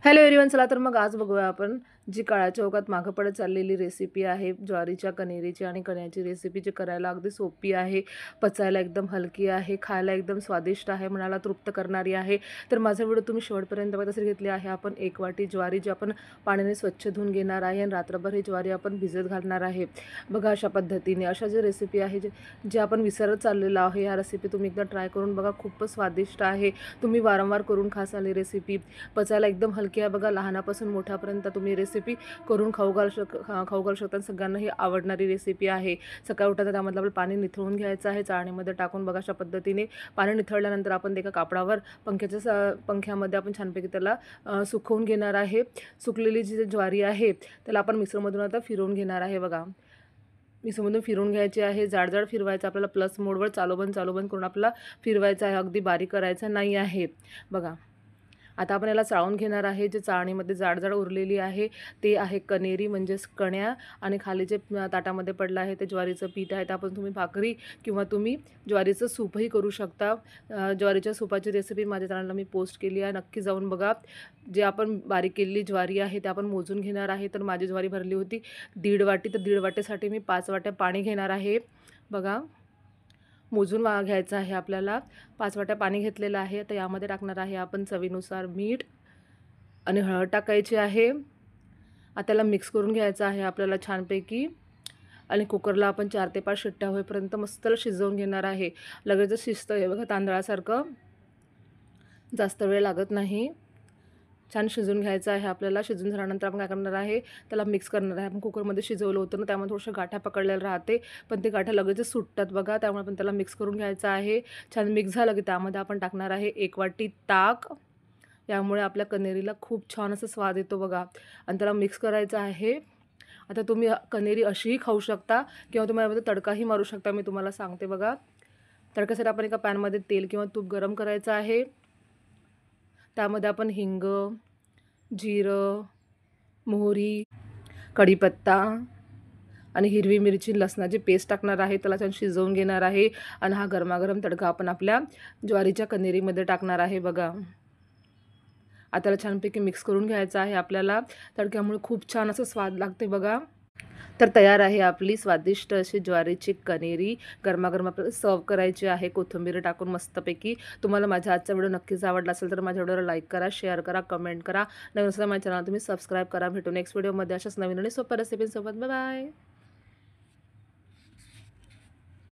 Hello everyone, चला तर मग आज बघूया आपण जी काळ्या चौकात मागं पडत चाललेली रेसिपी आहे ज्वारीच्या कणेरीची आणि कण्याची रेसिपी, जी करायला अगदी सोपी आहे, पचायला एकदम हलकी आहे, खायला एकदम स्वादिष्ट आहे, मनाला तृप्त करणारी आहे। तर माझा व्हिडिओ तुम्ही शेवटपर्यंत बघत असेल घेतली आहे। आपण 1 वाटी ज्वारी जी आपण पाण्याने स्वच्छ धुवून घेणार आहे आणि रात्रभर ही ज्वारी आपण भिजत घालणार आहे। बघा अशा पद्धतीने अशा जी रेसिपी आहे जे आपण विसरत चाललेलो आहे, ह्या रेसिपी तुम्ही एकदा ट्राय करून बघा, खूपच स्वादिष्ट आहे। तुम्ही वारंवार करून खासाल ही रेसिपी, पचायला एकदम हलकी आहे। बघा लहानापासून मोठ्यापर्यंत तुम्ही रेसिपी करून खाऊ घालू शकता। सगळ्यांना ही आवडणारी रेसिपी आहे। सकाळी उठताना त्यामधलं आपलं पाणी निथळून घ्यायचं आहे, चाळणीमध्ये टाकून बघा अशा पद्धतीने पाणी निथळल्यानंतर आपण ते एका कापडावर पंख्यामध्ये आपण छानपैकी त्याला सुकवून घेणार आहे। सुकलेली जी ज्वारी आहे त्याला आपण मिक्सरमधून आता फिरवून घेणार आहे। बघा मिक्सरमधून फिरवून घ्यायची आहे, जाड फिरवायचं आपल्याला, प्लस मोडवर चालू बंद करून आपल्याला फिरवायचं आहे, अगदी बारीक करायचं नाही आहे। बघा आता आपण याला चाळून घेणार आहे। जे चाळणीमध्ये जाड उरलेली आहे ते आहे कणेरी, म्हणजेच कण्या, आणि खाली जे ताटामध्ये पडलं आहे ते ज्वारीचं पीठ आहे। त्यापासून तुम्ही भाकरी किंवा तुम्ही ज्वारीचं सूपही करू शकता। ज्वारीच्या सूपाची रेसिपी माझ्या चॅनलला मी पोस्ट केली आहे, नक्की जाऊन बघा। जे आपण बारीक केलेली ज्वारी आहे ते आपण मोजून घेणार आहे। तर माझी ज्वारी भरली होती 1.5 वाटी, तर 1.5 वाटीसाठी मी 5 वाट्या पाणी घेणार आहे। बघा मोजून घ्यायचं आहे आपल्याला। 5 वाट्या पाणी घेतलेलं आहे। तर यामध्ये टाकणार आहे आपण चवीनुसार मीठ आणि हळद टाकायची आहे। आता त्याला मिक्स करून घ्यायचं आहे आपल्याला छानपैकी, आणि कुकरला आपण 4 ते 5 शिट्ट्या होईपर्यंत मस्त शिजवून घेणार आहे। लगेचच शिजतं हे बघा, तांदळासारखं जास्त वेळ लागत नाही। छान शिजून घ्यायचं आहे आपल्याला। शिजून झाल्यानंतर आपण काय करणार आहे, त्याला मिक्स करणार आहे। आपण कुकरमध्ये शिजवलं होतं ना, त्यामुळे थोडंसं गाठा पकडलेलं राहते, पण ते गाठा लगेचच सुटतात बघा। त्यामुळे आपण त्याला मिक्स करून घ्यायचं आहे। छान मिक्स झालं की त्यामध्ये आपण टाकणार आहे 1 वाटी ताक। यामुळे आपल्या कण्हेरीला खूप छान असा स्वाद येतो बघा, आणि त्याला मिक्स करायचं आहे। आता तुम्ही कण्हेरी अशीही खाऊ शकता किंवा तुम्ही यामध्ये तडकाही मारू शकता, मी तुम्हाला सांगते बघा। तडक्यासाठी आपण एका पॅनमध्ये तेल किंवा तूप गरम करायचं आहे। त्यामध्ये आपण हिंग, जिरं, मोहरी, कढीपत्ता आणि हिरवी मिरची, लसणाची पेस्ट टाकणार आहे। त्याला छान शिजवून घेणार आहे, आणि हा गरमागरम तडका आपण आपल्या ज्वारीच्या कण्हेरीमध्ये टाकणार आहे बघा। आता त्याला छानपैकी मिक्स करून घ्यायचं आहे आपल्याला। तडक्यामुळे खूप छान असं स्वाद लागते बघा। तर तयार आहे आपली स्वादिष्ट अशी ज्वारीची कण्हेरी। गरमागरम आपल्याला सर्व करायची आहे कोथिंबीर टाकून मस्तपैकी। तुम्हाला माझा आजचा व्हिडिओ नक्कीच आवडला असेल तर माझ्या व्हिडिओला लाईक करा, शेअर करा, कमेंट करा। नवीन असल्यास माझ्या चॅनलला तुम्ही सबस्क्राईब करा। भेटू नेक्स्ट व्हिडिओमध्ये अशाच नवीन आणि सोप्या रेसिपींसोबत। Bye bye.